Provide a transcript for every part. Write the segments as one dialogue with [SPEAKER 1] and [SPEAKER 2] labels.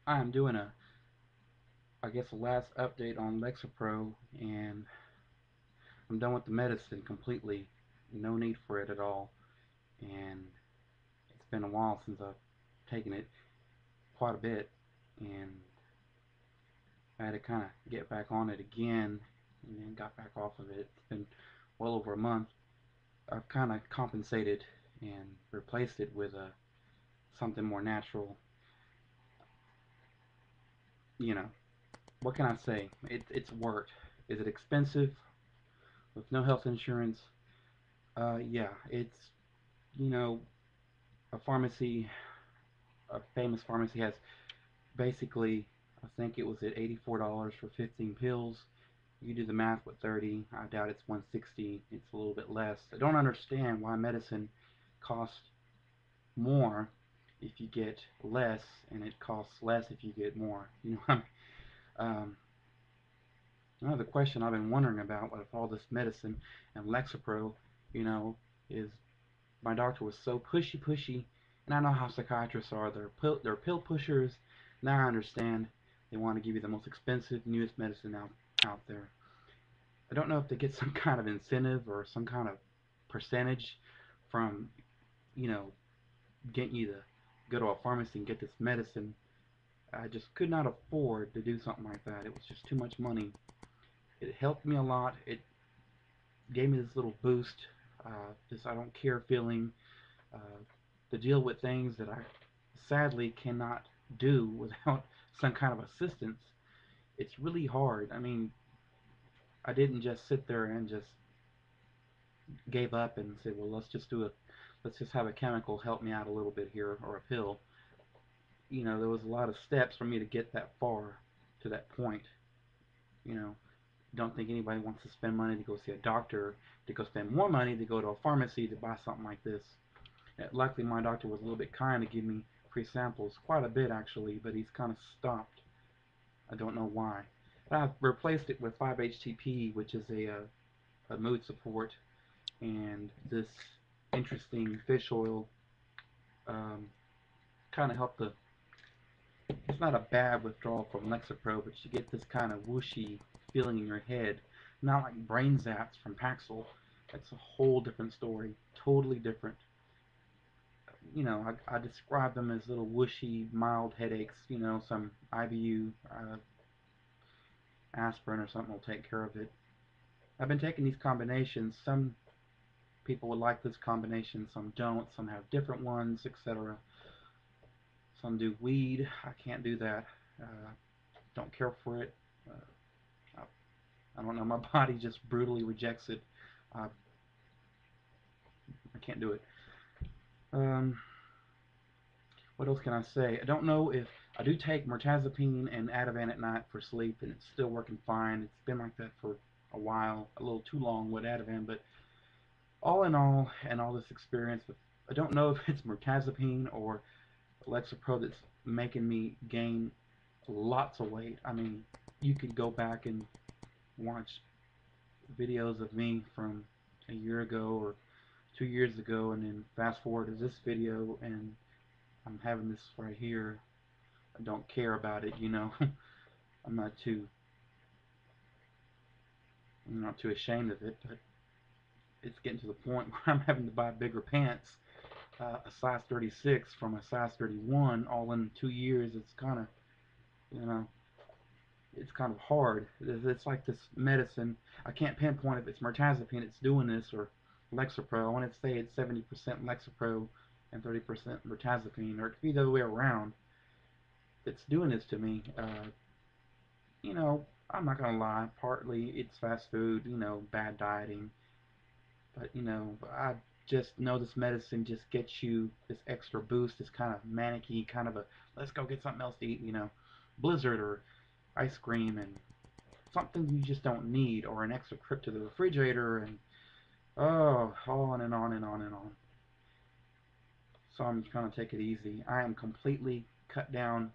[SPEAKER 1] I'm doing I guess, a last update on Lexapro, and I'm done with the medicine completely. No need for it at all, and it's been a while since I've taken it, quite a bit, and I had to kind of get back on it again, and then got back off of it. It's been well over a month. I've kind of compensated and replaced it with something more natural. You know, what can I say? It's worked. Is it expensive with no health insurance? Yeah, it's you know a pharmacy, a famous pharmacy has basically, I think it was at $84 for 15 pills. You do the math with 30. I doubt it's 160. It's a little bit less. I don't understand why medicine costs more if you get less, and it costs less if you get more. Um, Another question I've been wondering about with all this medicine and Lexapro, you know, is my doctor was so pushy, and I know how psychiatrists are. They're pill pushers. Now I understand. They want to give you the most expensive, newest medicine out there. I don't know if they get some kind of incentive or some kind of percentage from you know getting you to go to a pharmacy and get this medicine. I just could not afford to do something like that. It was just too much money. It helped me a lot. It gave me this little boost, this I don't care feeling, uh, to deal with things that I sadly cannot do without some kind of assistance. It's really hard. I mean, I didn't just sit there and just gave up and said, well, let's just have a chemical help me out a little bit here or a pill. There was a lot of steps for me to get that far to that point. You know, don't think anybody wants to spend money to go see a doctor, to go spend more money to go to a pharmacy to buy something like this. Luckily, my doctor was a little bit kind to give me free samples, quite a bit actually, but he's kind of stopped. I don't know why. But I've replaced it with 5-HTP, which is a mood support, and this interesting fish oil um, kind of helped the. It's not a bad withdrawal from Lexapro, but you get this kind of whooshy feeling in your head, not like brain zaps from Paxil. That's a whole different story, totally different. I describe them as little whooshy, mild headaches. Some IBU aspirin or something will take care of it. I've been taking these combinations. Some people would like this combination, some don't. Some have different ones, etc. Some do weed. I can't do that. Don't care for it. I, I don't know. My body just brutally rejects it. Uh, I can't do it. Um, what else can I say? I don't know if I do take mirtazapine and Ativan at night for sleep, and it's still working fine. It's been like that for a while, a little too long with Ativan, but all in all, and all this experience, I don't know if it's mirtazapine or Lexapro that's making me gain lots of weight. I mean, you could go back and watch videos of me from a year ago or 2 years ago, and then fast forward to this video, and I'm having this right here. I don't care about it. I'm not too ashamed of it, but it's getting to the point where I'm having to buy bigger pants, a size 36 from a size 31, all in 2 years. You know, it's kind of hard. It's like this medicine. I can't pinpoint if it's mirtazapine it's doing this or Lexapro. I want to say it's 70% Lexapro and 30% mirtazapine, or it could be the other way around. That's doing this to me. I'm not gonna lie. Partly it's fast food. Bad dieting. But I just know this medicine just gets you this extra boost, this kind of manicky kind of a let's go get something else to eat. Blizzard or ice cream and something you just don't need, or an extra trip to the refrigerator, and oh, on and on and on and on. So I'm trying to take it easy. I am completely cut down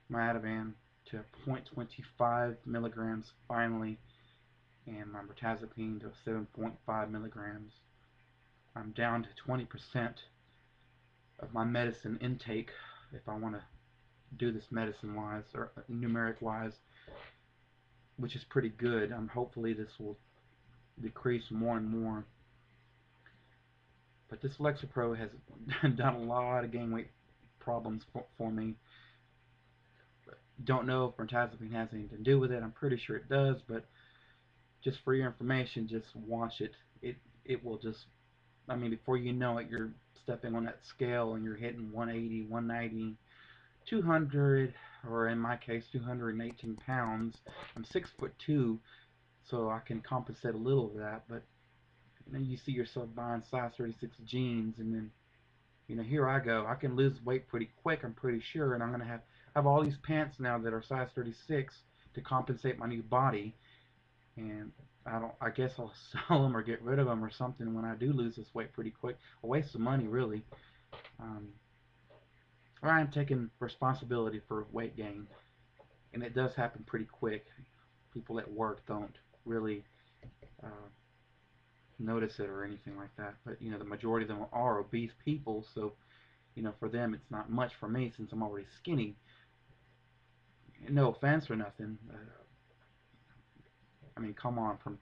[SPEAKER 1] my Ativan to 0.25 milligrams finally, and my mirtazapine to 7.5 milligrams. I'm down to 20% of my medicine intake if I want to do this medicine wise or numeric wise, which is pretty good. Hopefully this will decrease more and more. But this Lexapro has done a lot of gain weight problems for me. Don't know if mirtazapine has anything to do with it. I'm pretty sure it does, but just for your information, just watch it. It will just, I mean, before you know it, you're stepping on that scale and you're hitting 180, 190, 200, or in my case, 218 pounds. I'm 6'2", so I can compensate a little of that. But you see yourself buying size 36 jeans, and then here I go. I can lose weight pretty quick, I'm pretty sure, and I'm gonna have all these pants now that are size 36 to compensate my new body, and I guess I'll sell them or get rid of them or something when I do lose this weight pretty quick. A waste of money, really. Um, I'm taking responsibility for weight gain, and it does happen pretty quick. People at work don't really uh, notice it or anything like that, but the majority of them are obese people, so for them it's not much. For me, since I'm already skinny, no offense or nothing. I mean, come on, from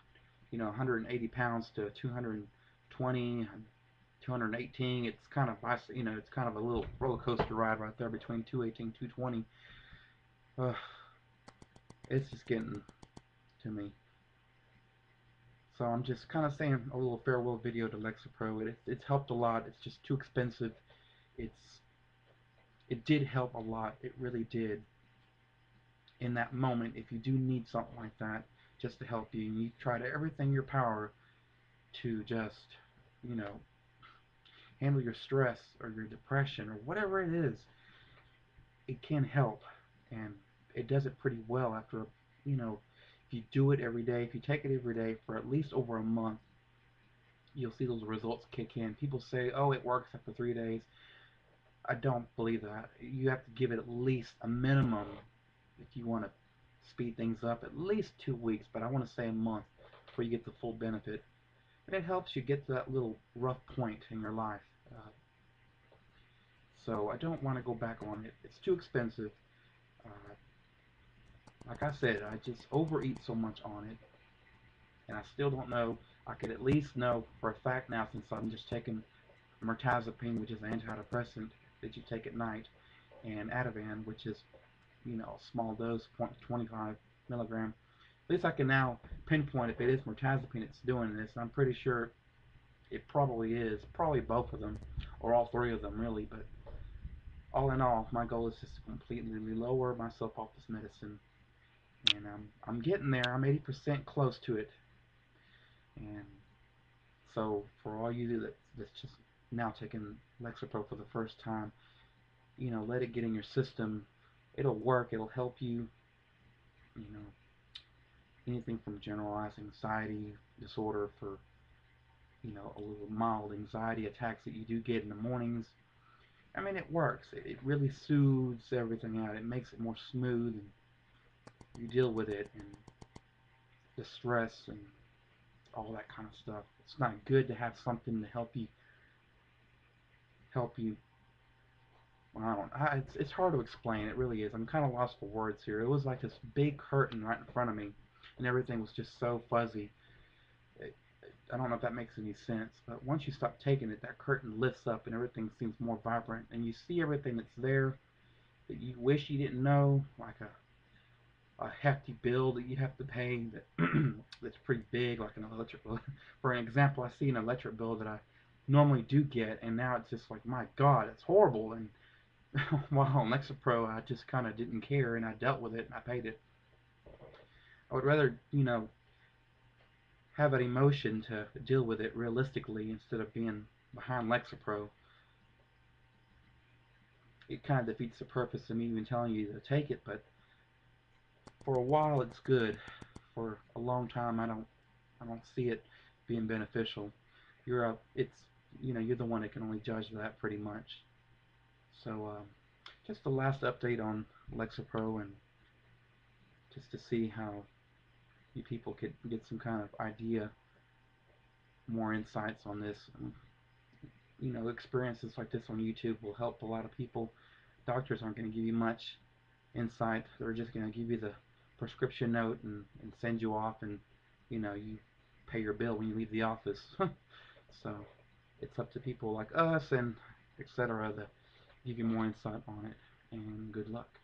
[SPEAKER 1] 180 pounds to 220, 218. It's kind of it's kind of a little roller coaster ride right there between 218, 220. Uh, it's just getting to me. So I'm just kind of saying a little farewell video to Lexapro. It's helped a lot. It's just too expensive. It's it did help a lot. It really did. In that moment, if you do need something like that just to help you, and you try to everything in your power to just, you know, handle your stress or your depression or whatever it is, it can help, and it does it pretty well after, if you do it every day, if you take it every day for at least over a month, you'll see those results kick in. People say, oh, it works after 3 days. I don't believe that. You have to give it at least a minimum if you want to speed things up, at least 2 weeks, but I want to say a month before you get the full benefit. And it helps you get to that little rough point in your life. Uh, so I don't want to go back on it. It's too expensive. Uh, like I said, I just overeat so much on it, and I still don't know. I could at least know for a fact now, since I'm just taking mirtazapine, which is an antidepressant that you take at night, and Ativan, which is a small dose, 0.25 milligram. At least I can now pinpoint if it is mirtazapine it's doing this. I'm pretty sure it probably is. Probably both of them, or all three of them, really. But all in all, my goal is just to completely lower myself off this medicine, and I'm getting there. I'm 80% close to it, and so for all you that's just now taking Lexapro for the first time, let it get in your system. It'll work. It'll help you. You know, anything from generalized anxiety disorder for a little mild anxiety attacks that you do get in the mornings. I mean, it works. It really soothes everything out. It makes it more smooth, and you deal with it and the stress and all that kind of stuff. It's not good to have something to help you. Well, I don't. It's hard to explain. It really is. I'm kind of lost for words here. It was like this big curtain right in front of me, and everything was just so fuzzy. It, I don't know if that makes any sense, but once you stop taking it, that curtain lifts up and everything seems more vibrant, and you see everything that's there that you wish you didn't know, like a hefty bill that you have to pay that that's pretty big, like an electric bill. For an example, I see an electric bill that I normally do get, and now it's just like, my God, it's horrible. And while on Lexapro, I just kind of didn't care, and I dealt with it, and I paid it. I would rather, have an emotion to deal with it realistically instead of being behind Lexapro. It kind of defeats the purpose of me even telling you to take it, but for a while it's good. For a long time, I don't see it being beneficial. You're the one that can only judge that pretty much. So just the last update on Lexapro, and just to see how you people could get some kind of idea, more insights on this. Experiences like this on YouTube will help a lot of people. Doctors aren't going to give you much insight. They're just going to give you the prescription note and send you off, and you pay your bill when you leave the office. So it's up to people like us and etc. to give you more insight on it. And good luck.